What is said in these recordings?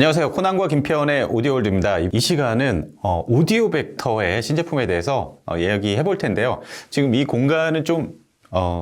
안녕하세요. 코난과 김태원의 오디오월드입니다. 이 시간은 오디오 벡터의 신제품에 대해서 이야기해 볼 텐데요. 지금 이 공간은 좀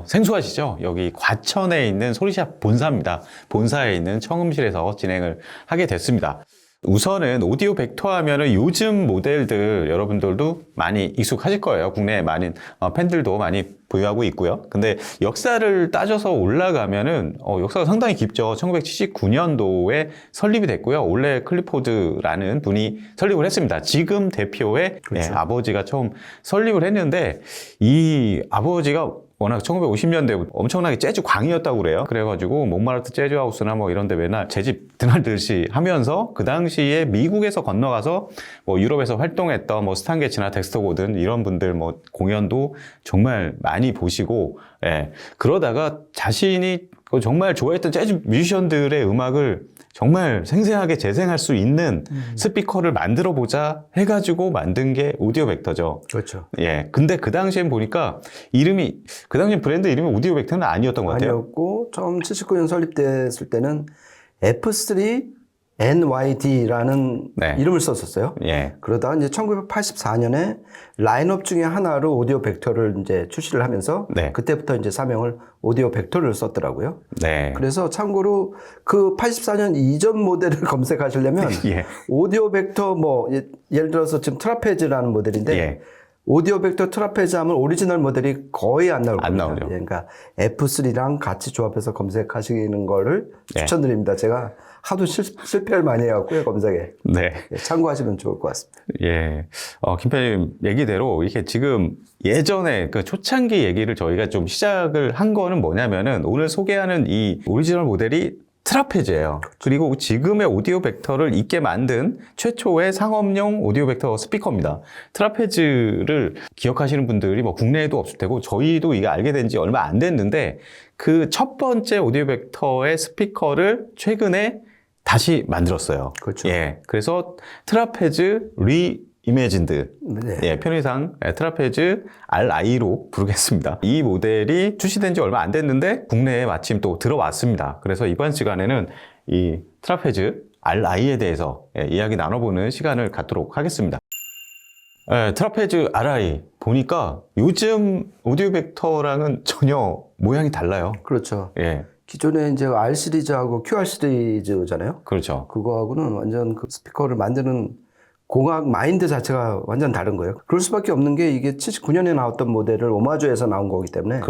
생소하시죠? 여기 과천에 있는 소리샵 본사입니다. 본사에 있는 청음실에서 진행을 하게 됐습니다. 우선은 오디오 벡터 하면은 요즘 모델들 여러분들도 많이 익숙하실 거예요. 국내에 많은 팬들도 많이 보유하고 있고요. 근데 역사를 따져서 올라가면은 역사가 상당히 깊죠. 1979년도에 설립이 됐고요. 올레 클리포드라는 분이 설립을 했습니다. 지금 대표의 그렇죠. 아버지가 처음 설립을 했는데 이 아버지가 워낙 1950년대 엄청나게 재즈 광이었다고 그래요. 그래가지고 몽마르트 재즈하우스나 뭐 이런 데 맨날 재집 드날듯이 하면서 그 당시에 미국에서 건너가서 뭐 유럽에서 활동했던 뭐 스탄 게츠나 덱스터 고든 이런 분들 뭐 공연도 정말 많이 보시고, 그러다가 자신이 정말 좋아했던 재즈 뮤지션들의 음악을 정말 생생하게 재생할 수 있는 스피커를 만들어 보자 해가지고 만든 게 오디오 벡터죠. 그렇죠. 근데 그 당시엔 보니까 그 당시 브랜드 이름이 오디오 벡터는 아니었던 것 같아요. 아니었고 처음 79년 설립됐을 때는 F3 NYD라는 이름을 썼었어요. 그러다가 이제 1984년에 라인업 중에 하나로 오디오 벡터를 이제 출시를 하면서 그때부터 이제 사명을 오디오 벡터를 썼더라고요. 그래서 참고로 그 84년 이전 모델을 검색하시려면 오디오 벡터 뭐 예를 들어서 지금 트라페즈라는 모델인데 오디오 벡터 트라페즈 하면 오리지널 모델이 거의 안 나오거든요. 그러니까 F3랑 같이 조합해서 검색하시는 거를 추천드립니다. 제가 하도 실패를 많이 해갖고요, 검색에. 참고하시면 좋을 것 같습니다. 김 편님 얘기대로 이렇게 지금 예전에 그 초창기 얘기를 저희가 좀 시작을 한 거는 뭐냐면은 오늘 소개하는 이 오리지널 모델이 트라페즈예요. 그리고 지금의 오디오 벡터를 있게 만든 최초의 상업용 오디오 벡터 스피커입니다. 트라페즈를 기억하시는 분들이 뭐 국내에도 없을 테고 저희도 이게 알게 된 지 얼마 안 됐는데 그 첫 번째 오디오 벡터의 스피커를 최근에 다시 만들었어요. 그렇죠. 그래서 트라페즈 이메진드. 편의상 트라페즈 RI로 부르겠습니다. 이 모델이 출시된 지 얼마 안 됐는데 국내에 마침 또 들어왔습니다. 그래서 이번 시간에는 이 트라페즈 RI에 대해서 이야기 나눠보는 시간을 갖도록 하겠습니다. 트라페즈 RI 보니까 요즘 오디오 벡터랑은 전혀 모양이 달라요. 그렇죠. 기존에 이제 R 시리즈하고 QR 시리즈잖아요. 그렇죠. 그거하고는 완전 그 스피커를 만드는 공학 마인드 자체가 완전 다른 거예요. 그럴 수밖에 없는 게 이게 79년에 나왔던 모델을 오마주해서 나온 거기 때문에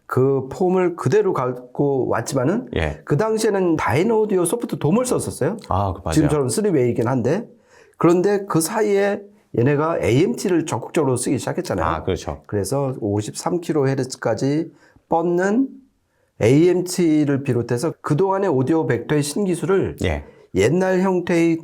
그 폼을 그대로 갖고 왔지만은 그 당시에는 다이노오디오 소프트 돔을 썼었어요. 맞아요. 지금처럼 3웨이이긴 한데 그런데 그 사이에 얘네가 AMT를 적극적으로 쓰기 시작했잖아요. 그래서 53kHz까지 뻗는 AMT를 비롯해서 그동안의 오디오 벡터의 신기술을 옛날 형태의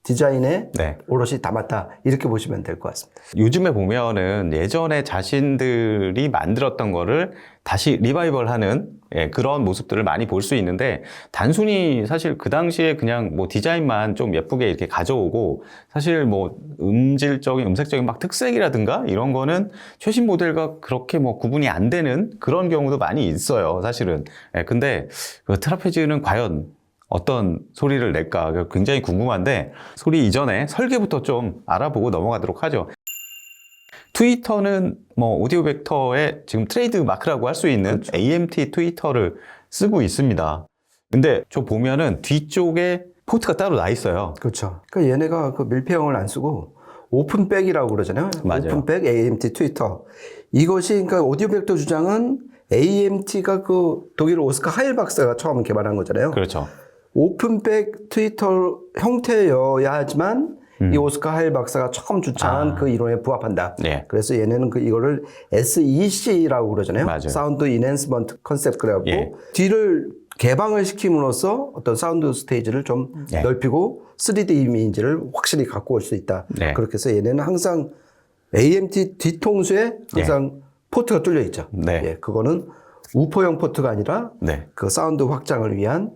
디자인에 오롯이 담았다 이렇게 보시면 될 것 같습니다. 요즘에 보면은 예전에 자신들이 만들었던 거를 다시 리바이벌하는 그런 모습들을 많이 볼 수 있는데 단순히 사실 그 당시에 그냥 뭐 디자인만 좀 예쁘게 이렇게 가져오고 사실 뭐 음색적인 막 특색이라든가 이런 거는 최신 모델과 그렇게 뭐 구분이 안 되는 그런 경우도 많이 있어요, 사실은. 근데 그 트라페즈는 과연 어떤 소리를 낼까 굉장히 궁금한데 소리 이전에 설계부터 좀 알아보고 넘어가도록 하죠. 트위터는 뭐 오디오 벡터의 지금 트레이드 마크라고 할 수 있는 AMT 트위터를 쓰고 있습니다. 근데 저 보면은 뒤쪽에 포트가 따로 나 있어요. 그러니까 얘네가 그 밀폐형을 안 쓰고 오픈백이라고 그러잖아요. 오픈백 AMT 트위터. 이것이 그러니까 오디오 벡터 주장은 AMT가 그 독일 오스카 하일 박사가 처음 개발한 거잖아요. 오픈백 트위터 형태여야 하지만 이 오스카 하일 박사가 처음 주창한 그 이론에 부합한다. 그래서 얘네는 이거를 SEC라고 그러잖아요. 사운드 인핸스먼트 컨셉 그래갖고 뒤를 개방을 시킴으로써 어떤 사운드 스테이지를 좀 넓히고 3D 이미지를 확실히 갖고 올 수 있다. 그렇게 해서 얘네는 항상 AMT 뒤통수에 항상 포트가 뚫려 있죠. 그거는 우포형 포트가 아니라 그 사운드 확장을 위한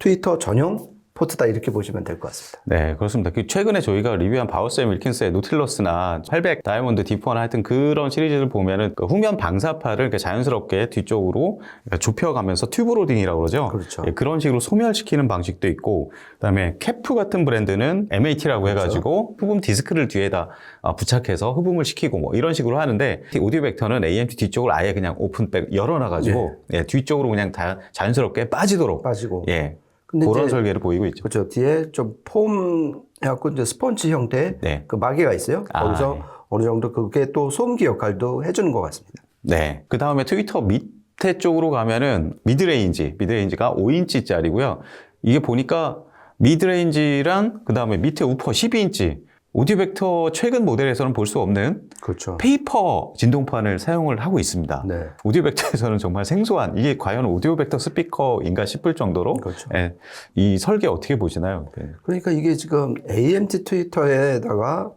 트위터 전용 포트다 이렇게 보시면 될 것 같습니다. 네, 그렇습니다. 최근에 저희가 리뷰한 바우쌤 윌킨스의 노틸러스나 800 다이아몬드 디프나 하여튼 그런 시리즈를 보면은 그 후면 방사파를 이렇게 자연스럽게 뒤쪽으로 좁혀가면서 튜브 로딩이라고 그러죠. 그렇죠. 예, 그런 식으로 소멸시키는 방식도 있고, 그다음에 캐프 같은 브랜드는 MAT라고 그렇죠. 해가지고 흡음 디스크를 뒤에다 부착해서 흡음을 시키고 뭐 이런 식으로 하는데, 오디오 벡터는 AMT 뒤쪽을 아예 그냥 오픈백 열어놔가지고 예, 뒤쪽으로 그냥 다 자연스럽게 빠지도록 빠지고. 예. 근데 그런 이제 설계를 보이고 있죠. 그렇죠. 뒤에 좀 폼 해갖고 이제 스펀지 형태의 네. 그 마개가 있어요. 거기서 네. 어느 정도 그게 또 소음기 역할도 해주는 것 같습니다. 네. 그 다음에 트위터 밑에 쪽으로 가면은 미드레인지가 5인치짜리고요. 이게 보니까 미드레인지랑 그 다음에 밑에 우퍼 12인치. 오디오 벡터 최근 모델에서는 볼 수 없는 그렇죠. 페이퍼 진동판을 사용을 하고 있습니다. 네. 오디오 벡터에서는 정말 생소한, 이게 과연 오디오 벡터 스피커인가 싶을 정도로 그렇죠. 예, 이 설계 어떻게 보시나요? 네. 그러니까 이게 지금 AMT 트위터에다가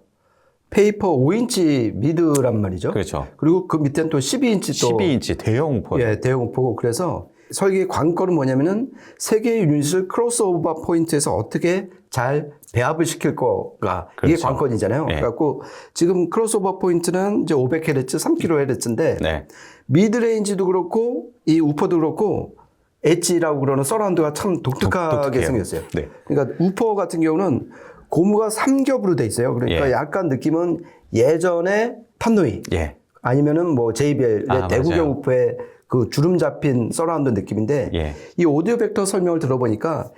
페이퍼 5인치 미드란 말이죠. 그렇죠. 그리고 그 밑에는 또 12인치 또 12인치 대형 우퍼. 예, 대형 우퍼고 그래서 설계의 관건은 뭐냐면은 세 개의 유닛을 크로스오버 포인트에서 어떻게 잘 배합을 시킬 거가 이게 그렇죠. 관건이잖아요. 네. 그래갖고 지금 크로스오버 포인트는 이제 500Hz, 3kHz인데 네. 미드레인지도 그렇고 이 우퍼도 그렇고 엣지라고 그러는 서라운드가 참 독특하게 독특해요. 생겼어요. 네. 그러니까 우퍼 같은 경우는 고무가 3겹으로 돼 있어요. 그러니까 예. 약간 느낌은 예전에 탄노이 예. 아니면은 뭐 JBL의 대구경 맞아요. 우퍼의 그 주름 잡힌 서라운드 느낌인데 예. 이 오디오 벡터 설명을 들어보니까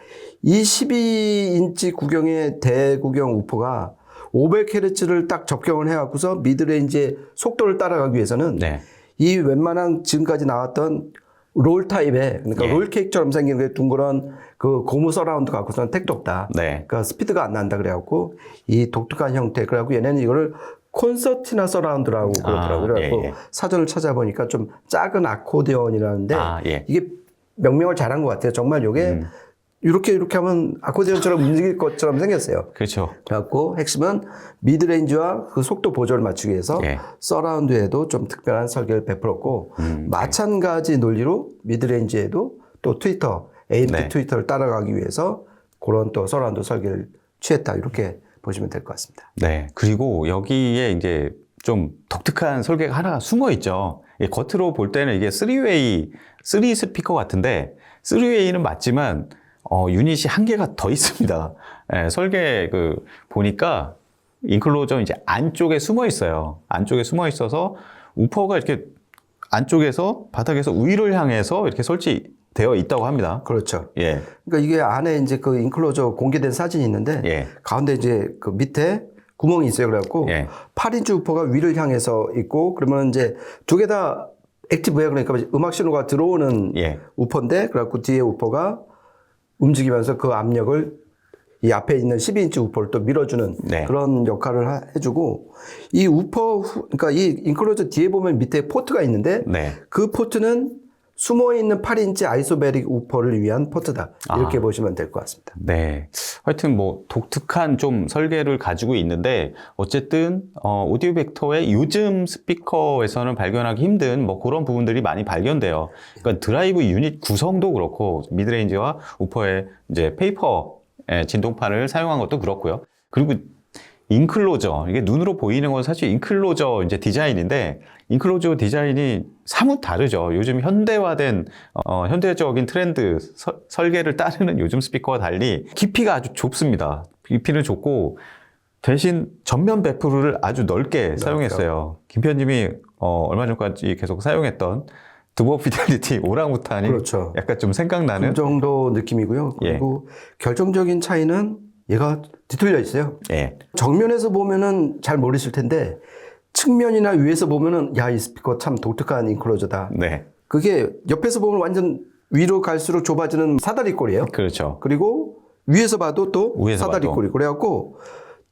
이 12인치 구경의 대구경 우퍼가 500Hz를 딱 접경을 해갖고서 미드레인지의 속도를 따라가기 위해서는 네. 이 웬만한 지금까지 나왔던 롤 타입의 그러니까 예. 롤 케이크처럼 생긴 그 둥그런 그 고무 서라운드 갖고서는 택도 없다. 네. 그러니까 스피드가 안 난다 그래갖고 이 독특한 형태 그래갖고 얘네는 이거를 콘서티나 서라운드라고 그러더라고요. 그래갖고 예. 사전을 찾아보니까 좀 작은 아코디언이라는데 예. 이게 명명을 잘한 것 같아요. 정말 이게 이렇게 하면 아코디언처럼 움직일 것처럼 생겼어요. 그렇죠. 그래갖고 핵심은 미드레인지와 그 속도 보조를 맞추기 위해서 예. 서라운드에도 좀 특별한 설계를 베풀었고 마찬가지 논리로 미드레인지에도 또 트위터, AMT 네. 트위터를 따라가기 위해서 그런 또 서라운드 설계를 취했다 이렇게 보시면 될 것 같습니다. 네. 그리고 여기에 이제 좀 독특한 설계가 하나 숨어 있죠. 겉으로 볼 때는 이게 3웨이, 3 스피커 같은데 3웨이는 맞지만 유닛이 한 개가 더 있습니다. 예, 설계 보니까 인클로저 이제 안쪽에 숨어 있어요. 안쪽에 숨어 있어서 우퍼가 이렇게 안쪽에서 바닥에서 위를 향해서 이렇게 설치되어 있다고 합니다. 그렇죠. 예. 그러니까 이게 안에 이제 그 인클로저 공개된 사진이 있는데 예. 가운데 이제 그 밑에 구멍이 있어요. 그래갖고 예. 8인치 우퍼가 위를 향해서 있고 그러면 이제 두 개 다 액티브예요. 그러니까 음악 신호가 들어오는 예. 우퍼인데 그래갖고 뒤에 우퍼가 움직이면서 그 압력을 이 앞에 있는 12인치 우퍼를 또 밀어주는 네. 그런 역할을 해주고 이 우퍼 그러니까 이 인클로저 뒤에 보면 밑에 포트가 있는데 네. 그 포트는 숨어있는 8인치 아이소베릭 우퍼를 위한 포트다 이렇게 보시면 될 것 같습니다. 네. 하여튼 뭐 독특한 좀 설계를 가지고 있는데 어쨌든 오디오 벡터의 요즘 스피커에서는 발견하기 힘든 뭐 그런 부분들이 많이 발견돼요. 그러니까 드라이브 유닛 구성도 그렇고 미드레인지와 우퍼의 이제 페이퍼 진동판을 사용한 것도 그렇고요. 그리고 인클로저, 이게 눈으로 보이는 건 사실 인클로저 이제 디자인인데 인클로저 디자인이 사뭇 다르죠. 요즘 현대화된 현대적인 트렌드 설계를 따르는 요즘 스피커와 달리 깊이가 아주 좁습니다. 깊이는 좁고 대신 전면 배프를 아주 넓게 사용했어요. 김 편님이 얼마 전까지 계속 사용했던 드버 피델리티 오랑우탄이 그렇죠. 약간 좀 생각나는 그 정도 느낌이고요. 그리고 결정적인 차이는 얘가 뒤틀려 있어요. 예. 정면에서 보면은 잘 모르실 텐데 측면이나 위에서 보면은 야, 이 스피커 참 독특한 인클로저다. 네. 그게 옆에서 보면 완전 위로 갈수록 좁아지는 사다리꼴이에요. 그렇죠. 그리고 위에서 봐도 또 위에서 사다리꼴이. 그래갖고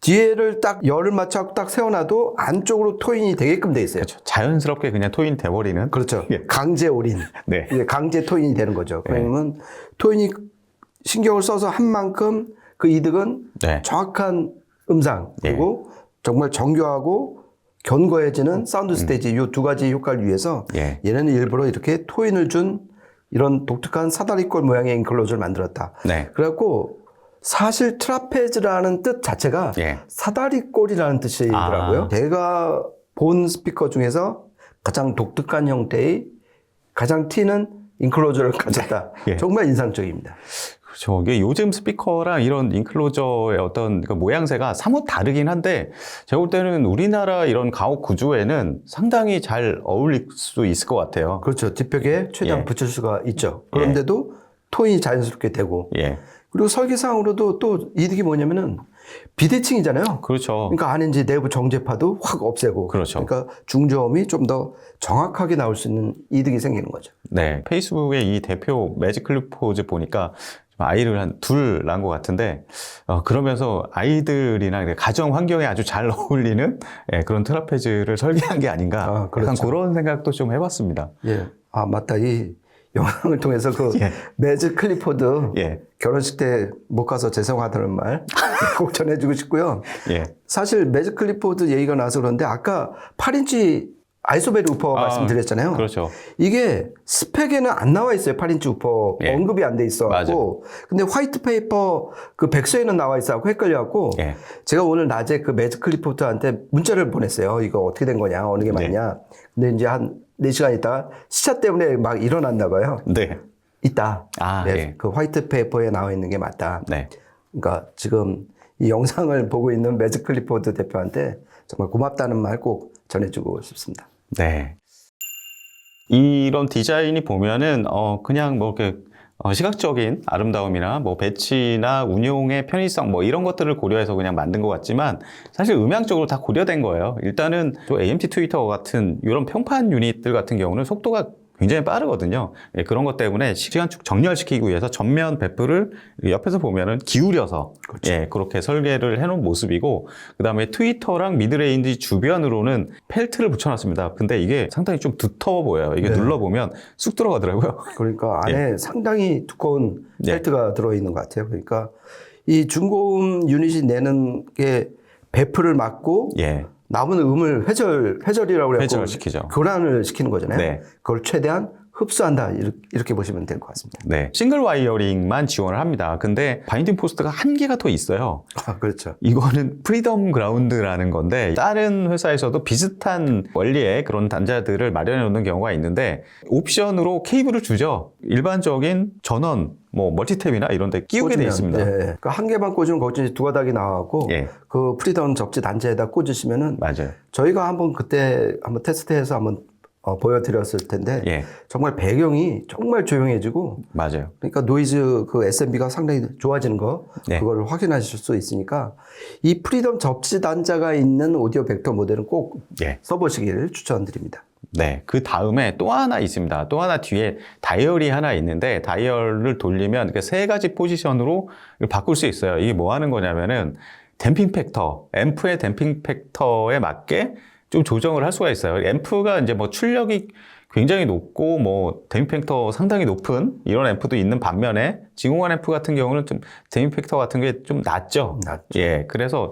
뒤에를 딱 열을 맞춰 딱 세워놔도 안쪽으로 토인이 되게끔 돼 있어요. 그렇죠. 자연스럽게 그냥 토인 돼버리는. 그렇죠. 예. 강제 올인. 네. 이제 강제 토인이 되는 거죠. 그러면 토인이 신경을 써서 한 만큼 그 이득은 네. 정확한 음상 그리고 정말 정교하고 견고해지는 사운드 스테이지 이 두 가지 효과를 위해서 예. 얘네는 일부러 이렇게 토인을 준 이런 독특한 사다리꼴 모양의 인클로저를 만들었다. 네. 그래갖고 사실 트라페즈라는 뜻 자체가 예. 사다리꼴이라는 뜻이더라고요. 제가 본 스피커 중에서 가장 독특한 형태의 가장 튀는 인클로저를 가졌다. 예. 정말 인상적입니다. 그렇죠. 이게 요즘 스피커랑 이런 인클로저의 어떤 그 모양새가 사뭇 다르긴 한데 제가 볼 때는 우리나라 이런 가옥 구조에는 상당히 잘 어울릴 수 있을 것 같아요. 그렇죠. 뒷벽에 최대한 예. 붙일 수가 있죠. 그런데도 톤이 자연스럽게 되고 예. 그리고 설계상으로도 또 이득이 뭐냐면은 비대칭이잖아요. 그렇죠. 그러니까 안에 이제 내부 정제파도 확 없애고 그렇죠. 그러니까 중저음이 좀 더 정확하게 나올 수 있는 이득이 생기는 거죠. 네. 페이스북의 이 대표 매직 클리포즈 보니까 아이를 한 둘 낳은 것 같은데 그러면서 아이들이나 가정 환경에 아주 잘 어울리는 그런 트라페즈를 설계한 게 아닌가 그렇죠. 약간 그런 생각도 좀 해봤습니다. 예. 아 맞다. 이 영상을 통해서 그 예. 매즈 클리포드 예. 결혼식 때 못 가서 죄송하다는 말 꼭 전해주고 싶고요. 예. 사실 매즈 클리포드 얘기가 나와서 그런데 아까 8인치 아이소베리 우퍼 말씀드렸잖아요. 그렇죠. 이게 스펙에는 안 나와 있어요. 8인치 우퍼 예. 언급이 안 돼 있어갖고. 근데 화이트 페이퍼 그 백서에는 나와 있어갖고 헷갈려갖고. 예. 제가 오늘 낮에 그 매즈 클리포드한테 문자를 보냈어요. 이거 어떻게 된 거냐, 어느 게 맞냐. 근데 이제 한 4시간 있다가 시차 때문에 막 일어났나 봐요. 네. 있다. 네, 예. 그 화이트 페이퍼에 나와 있는 게 맞다. 네. 그러니까 지금 이 영상을 보고 있는 매즈 클리포드 대표한테 정말 고맙다는 말 꼭 전해주고 싶습니다. 네. 이런 디자인이 보면은 그냥 뭐 이렇게 시각적인 아름다움이나 뭐 배치나 운용의 편의성 뭐 이런 것들을 고려해서 그냥 만든 것 같지만 사실 음향적으로 다 고려된 거예요. 일단은 또 AMT 트위터 같은 이런 평판 유닛들 같은 경우는 속도가 굉장히 빠르거든요. 예, 그런 것 때문에 시간축 정렬시키기 위해서 전면 배프를 옆에서 보면은 기울여서 그렇죠. 예, 그렇게 설계를 해놓은 모습이고 그 다음에 트위터랑 미드레인지 주변으로는 펠트를 붙여놨습니다. 근데 이게 상당히 좀 두터워 보여요. 이게 네. 눌러보면 쑥 들어가더라고요. 그러니까 안에 상당히 두꺼운 예. 펠트가 들어있는 것 같아요. 그러니까 이 중고음 유닛이 내는 게 배프를 막고 예. 남은 음을 회절이라고 해서 회절시키죠. 교란을 시키는 거잖아요. 네. 그걸 최대한 흡수한다 이렇게 보시면 될 것 같습니다. 네. 싱글 와이어링만 지원을 합니다. 근데 바인딩 포스트가 한 개가 더 있어요. 그렇죠. 이거는 프리덤 그라운드라는 건데 다른 회사에서도 비슷한 원리의 그런 단자들을 마련해 놓는 경우가 있는데 옵션으로 케이블을 주죠. 일반적인 전원 뭐 멀티탭이나 이런 데 끼우게 돼 있습니다. 예. 그러니까 한 개만 꽂으면 거기 두 가닥이 나와갖고 예. 그 프리덤 접지 단자에다 꽂으시면은 맞아요. 저희가 그때 한번 테스트해서 한번 보여드렸을 텐데 예. 정말 배경이 정말 조용해지고 맞아요. 그러니까 노이즈 그 SMB가 상당히 좋아지는 거 네. 그거를 확인하실 수 있으니까 이 프리덤 접지 단자가 있는 오디오 벡터 모델은 꼭 예. 써보시기를 추천드립니다. 네. 그 다음에 또 하나 있습니다. 또 하나 뒤에 다이얼이 하나 있는데 다이얼을 돌리면 세 가지 포지션으로 바꿀 수 있어요. 이게 뭐 하는 거냐면은 댐핑 팩터, 앰프의 댐핑 팩터에 맞게 좀 조정을 할 수가 있어요. 앰프가 이제 뭐 출력이 굉장히 높고 뭐 댐핑 팩터 상당히 높은 이런 앰프도 있는 반면에 진공관 앰프 같은 경우는 좀 댐핑 팩터 같은 게 좀 낮죠. 예. 그래서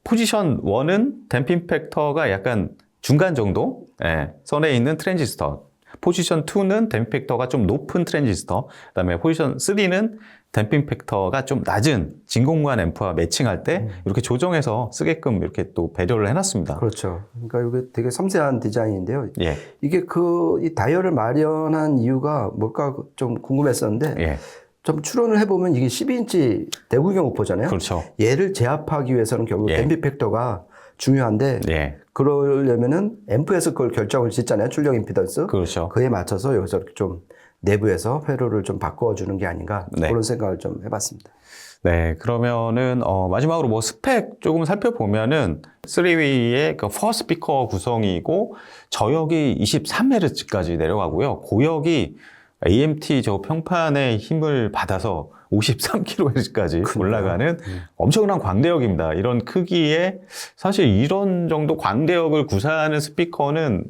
포지션 1은 댐핑 팩터가 약간 중간 정도 예, 선에 있는 트랜지스터. 포지션 2는 댐핑 팩터가 좀 높은 트랜지스터. 그다음에 포지션 3는 댐핑 팩터가 좀 낮은 진공관 앰프와 매칭할 때 이렇게 조정해서 쓰게끔 이렇게 또 배려를 해놨습니다. 그렇죠. 그러니까 이게 되게 섬세한 디자인인데요. 예. 이게 이 다이얼을 마련한 이유가 뭘까 좀 궁금했었는데 예. 좀 추론을 해보면 이게 12인치 대구경 우퍼잖아요. 그렇죠. 얘를 제압하기 위해서는 결국 예. 댐핑 팩터가 중요한데 예. 그러려면은 앰프에서 그걸 결정을 짓잖아요. 출력 임피던스. 그렇죠. 그에 맞춰서 여기서 이렇게 좀 내부에서 회로를 좀 바꿔주는 게 아닌가 네. 그런 생각을 좀 해봤습니다. 네, 그러면은 마지막으로 뭐 스펙 조금 살펴보면은 3웨이의 그 4스피커 구성이고 저역이 23Hz까지 내려가고요. 고역이 AMT 저 평판의 힘을 받아서 53kHz까지 올라가는 엄청난 광대역입니다. 이런 크기에 사실 이런 정도 광대역을 구사하는 스피커는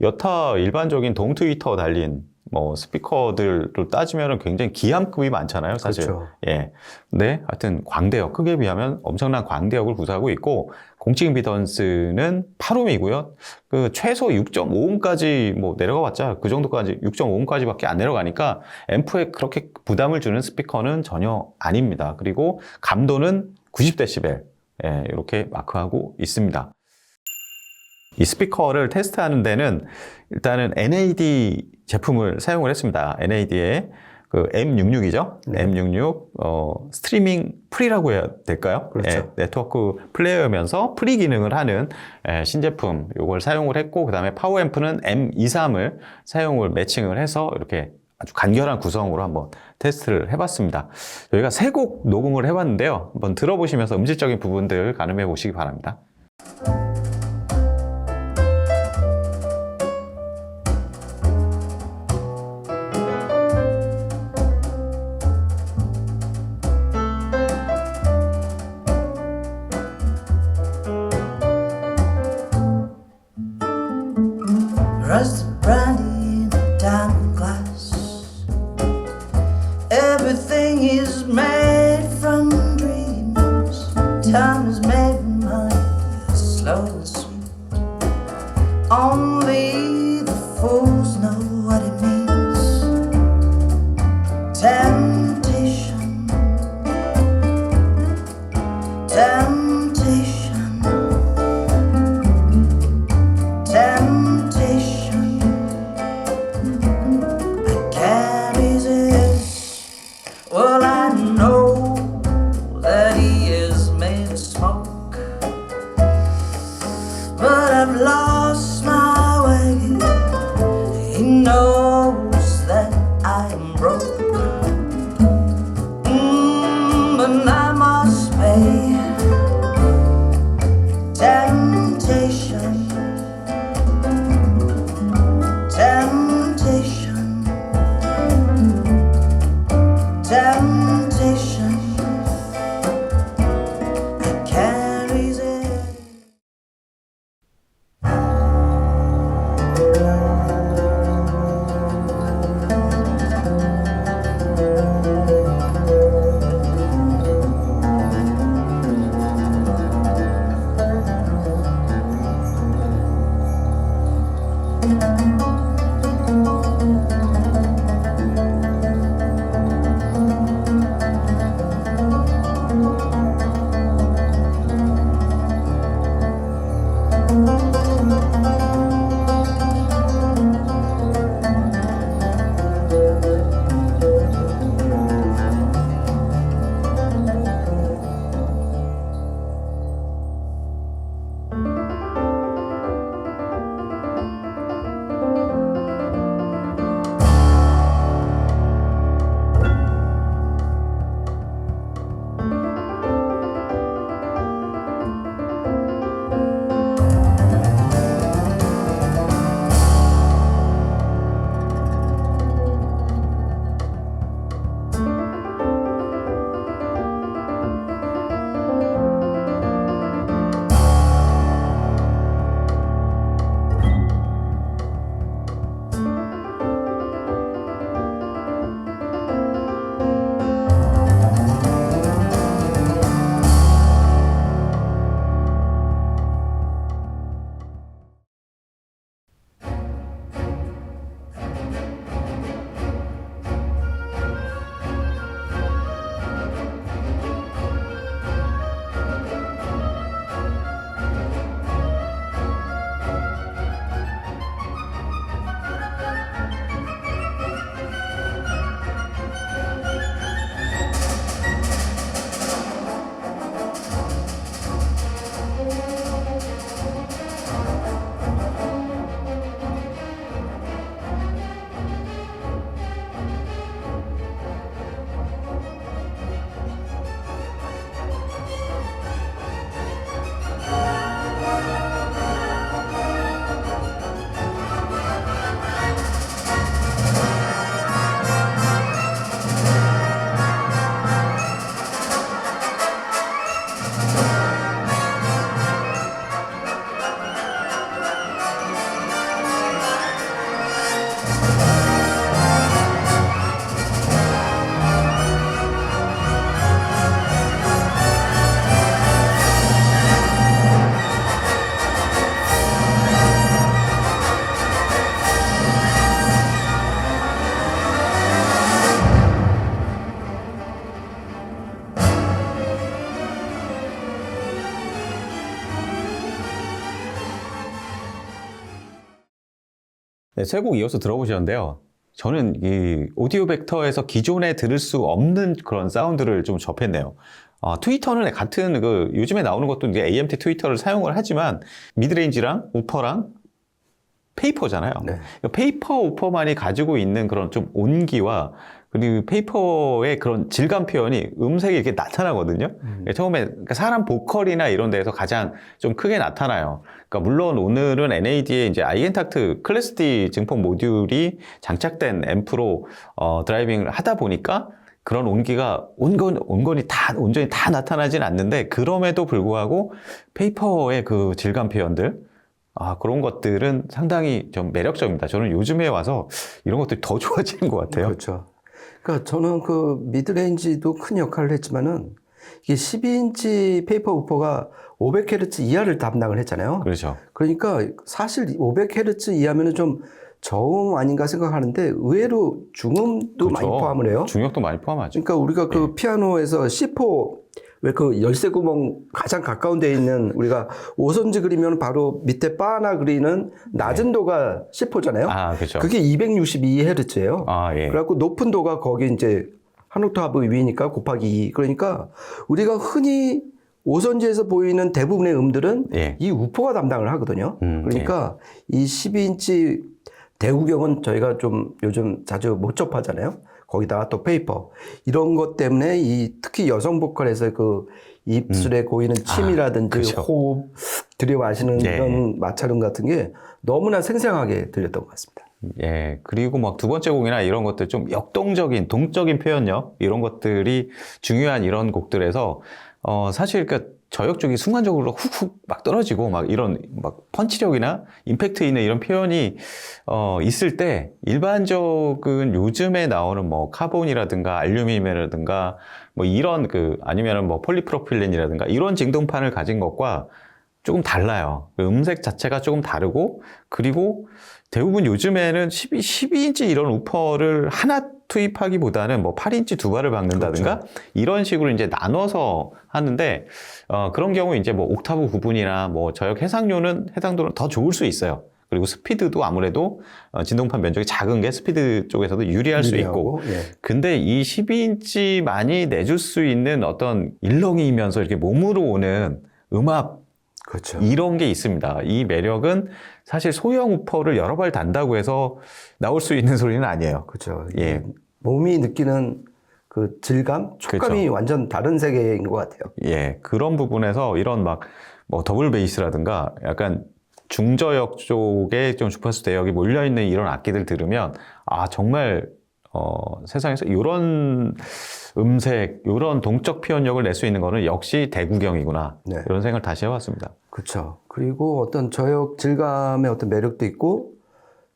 여타 일반적인 돔 트위터 달린 뭐 스피커들로 따지면 굉장히 기함급이 많잖아요, 사실. 그렇죠. 예. 근데 하여튼 광대역, 크기에 비하면 엄청난 광대역을 구사하고 있고, 공식 임피던스는 8옴이고요. 그 최소 6.5옴까지 뭐 내려가 봤자 그 정도까지 6.5옴까지밖에 안 내려가니까 앰프에 그렇게 부담을 주는 스피커는 전혀 아닙니다. 그리고 감도는 90dB. 예, 이렇게 마크하고 있습니다. 이 스피커를 테스트하는 데는 일단은 NAD 제품을 사용을 했습니다. NAD의 그 M66이죠. 네. M66 스트리밍 프리라고 해야 될까요? 그렇죠. 예, 네트워크 플레이어면서 프리 기능을 하는 신제품 이걸 사용을 했고, 그 다음에 파워앰프는 M23을 사용을 매칭을 해서 이렇게 아주 간결한 구성으로 한번 테스트를 해봤습니다. 저희가 3곡 녹음을 해봤는데요. 한번 들어보시면서 음질적인 부분들 가늠해 보시기 바랍니다. Rusty brandy in a diamond glass. Everything is made from dreams. Time is made from money, slow and sweet. Only the fools know what it means. Temptation, temptation, temptation. I can't resist. Well, I know that he is made of smoke, but I've lost my way. He knows that I am broke, but I must pay. Temptation, temptation, temptation. I can't resist. 세 곡 이어서 들어보셨는데요. 저는 이 오디오 벡터에서 기존에 들을 수 없는 그런 사운드를 좀 접했네요. 트위터는 같은 요즘에 나오는 것도 이제 AMT 트위터를 사용을 하지만 미드레인지랑 우퍼랑 페이퍼잖아요. 네. 페이퍼 우퍼만이 가지고 있는 그런 좀 온기와 그리고 페이퍼의 그런 질감 표현이 음색이 이렇게 나타나거든요. 처음에 그러니까 사람 보컬이나 이런 데에서 가장 좀 크게 나타나요. 그러니까 물론 오늘은 NAD의 이제 아이엔탁트 클래스 D 증폭 모듈이 장착된 앰프로 드라이빙을 하다 보니까 그런 온기가 온전히 다 나타나진 않는데 그럼에도 불구하고 페이퍼의 그 질감 표현들 그런 것들은 상당히 좀 매력적입니다. 저는 요즘에 와서 이런 것들이 더 좋아지는 것 같아요. 그렇죠. 그러니까 저는 그 미드레인지도 큰 역할을 했지만은 이게 12인치 페이퍼 우퍼가 500Hz 이하를 담당을 했잖아요. 그렇죠. 그러니까 사실 500Hz 이하면은 좀 저음 아닌가 생각하는데 의외로 중음도 그렇죠. 많이 포함을 해요. 중역도 많이 포함하죠. 그러니까 우리가 그 피아노에서 C4 왜 그 열쇠 구멍 가장 가까운 데 있는 우리가 5선지 그리면 바로 밑에 바 하나 그리는 낮은 도가 C4잖아요. 그렇죠. 그게 262Hz예요. 예. 그래갖고 높은 도가 거기 이제 한 옥타브 위니까 곱하기 2. 그러니까 우리가 흔히 5선지에서 보이는 대부분의 음들은 이 우퍼가 담당을 하거든요. 그러니까 이 12인치 대구경은 저희가 좀 요즘 자주 못 접하잖아요. 거기다가 또 페이퍼 이런 것 때문에 특히 여성 보컬에서 그 입술에 고이는 침이라든지 그렇죠. 호흡 들이마시는 이런 마찰음 같은 게 너무나 생생하게 들렸던 것 같습니다. 예, 그리고 막 두 번째 곡이나 이런 것들 좀 역동적인, 동적인 표현력 이런 것들이 중요한 이런 곡들에서 사실 그러니까 저역 쪽이 순간적으로 훅훅 막 떨어지고 막 이런 막 펀치력이나 임팩트 있는 이런 표현이 있을 때 일반적인 요즘에 나오는 뭐 카본이라든가 알루미늄이라든가 뭐 이런 아니면은 뭐 폴리프로필렌이라든가 이런 진동판을 가진 것과 조금 달라요. 음색 자체가 조금 다르고 그리고 대부분 요즘에는 12인치 이런 우퍼를 하나 투입하기보다는 뭐 8인치 두 발을 박는다든가 그렇죠. 이런 식으로 이제 나눠서 하는데 그런 경우 이제 뭐 옥타브 구분이나 뭐 저역 해상도는 더 좋을 수 있어요. 그리고 스피드도 아무래도 진동판 면적이 작은 게 스피드 쪽에서도 유리할 수 있고 근데 이 12인치만이 내줄 수 있는 어떤 일렁이면서 이렇게 몸으로 오는 음압 그렇죠. 이런 게 있습니다. 이 매력은 사실 소형 우퍼를 여러 발 단다고 해서 나올 수 있는 소리는 아니에요. 그렇죠. 예. 몸이 느끼는 그 질감, 촉감이 그렇죠. 완전 다른 세계인 것 같아요. 예, 그런 부분에서 이런 막 뭐 더블 베이스라든가 약간 중저역 쪽에 좀 주파수 대역이 몰려 있는 이런 악기들 들으면 정말 세상에서 이런 음색, 이런 동적 표현력을 낼 수 있는 거는 역시 대구경이구나. 이런 생각을 다시 해봤습니다. 그렇죠. 그리고 어떤 저역 질감의 어떤 매력도 있고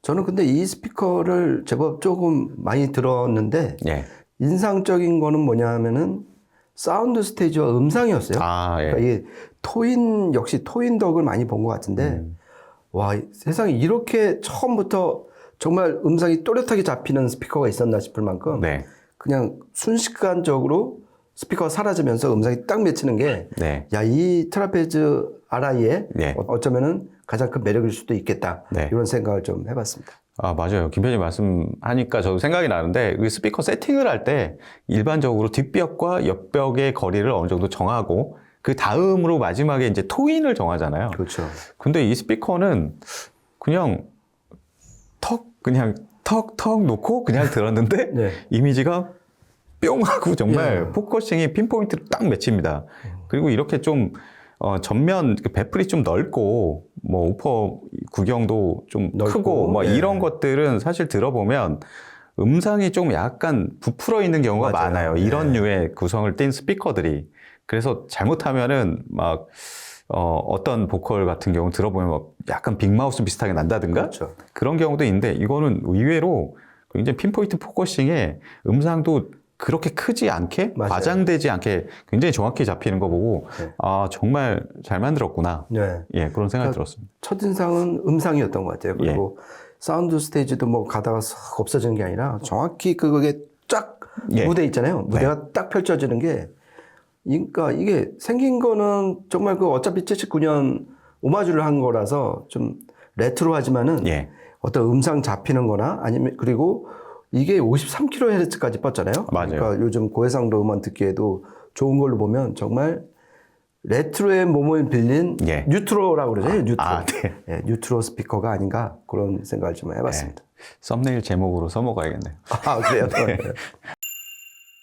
저는 근데 이 스피커를 제법 조금 많이 들었는데 인상적인 거는 뭐냐 하면은 사운드 스테이지와 음상이었어요. 그러니까 이게 역시 토인 덕을 많이 본 것 같은데 와, 세상에 이렇게 처음부터 정말 음상이 또렷하게 잡히는 스피커가 있었나 싶을 만큼 그냥 순식간적으로 스피커가 사라지면서 음성이 딱 맺히는 게 이 트라페즈 RI의 어쩌면은 가장 큰 매력일 수도 있겠다. 이런 생각을 좀 해봤습니다. 맞아요. 김 편집 말씀하니까 저도 생각이 나는데 그 스피커 세팅을 할 때 일반적으로 뒷벽과 옆벽의 거리를 어느 정도 정하고 그 다음으로 마지막에 이제 토인을 정하잖아요. 그렇죠. 근데 이 스피커는 그냥 턱 놓고 그냥 들었는데 이미지가 뿅 하고 정말 포커싱이 핀포인트로 딱 맺힙니다. 그리고 이렇게 좀 전면 배풀이 좀 넓고 뭐 우퍼 구경도 좀 크고 뭐 이런 것들은 사실 들어보면 음상이 좀 약간 부풀어 있는 경우가 많아요. 이런 류의 구성을 띈 스피커들이. 그래서 잘못하면은 막 어떤 보컬 같은 경우 들어보면 막 약간 빅마우스 비슷하게 난다든가 그런 경우도 있는데 이거는 의외로 굉장히 핀포인트 포커싱에 음상도 그렇게 크지 않게 과장되지 않게 굉장히 정확히 잡히는 거 보고 정말 잘 만들었구나. 그런 생각이 들었습니다. 첫인상은 음상이었던 것 같아요. 그리고 사운드 스테이지도 뭐 가다가 싹 없어지는 게 아니라 정확히 그게 쫙 무대 있잖아요. 무대가 딱 펼쳐지는 게 그러니까 이게 생긴 거는 정말 어차피 79년 오마주를 한 거라서 좀 레트로하지만은 어떤 음상 잡히는 거나 아니면 그리고 이게 53kHz까지 뻗잖아요. 맞아요. 그러니까 요즘 고해상도 음원 듣기에도 좋은 걸로 보면 정말 레트로의 몸을 빌린 예. 뉴트로라고 그러죠. 뉴트로. 네. 예, 뉴트로 스피커가 아닌가 그런 생각을 좀 해봤습니다. 네. 썸네일 제목으로 써먹어야겠네요. 아, 그래요? 네.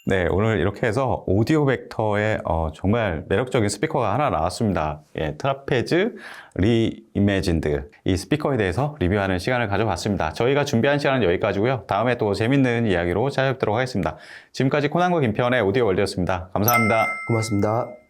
네, 오늘 이렇게 해서 오디오 벡터의 정말 매력적인 스피커가 하나 나왔습니다. 예, 트라페즈 리이매진드 이 스피커에 대해서 리뷰하는 시간을 가져봤습니다. 저희가 준비한 시간은 여기까지고요. 다음에 또 재밌는 이야기로 찾아뵙도록 하겠습니다. 지금까지 코난과 김편의 오디오 월드였습니다. 감사합니다. 고맙습니다.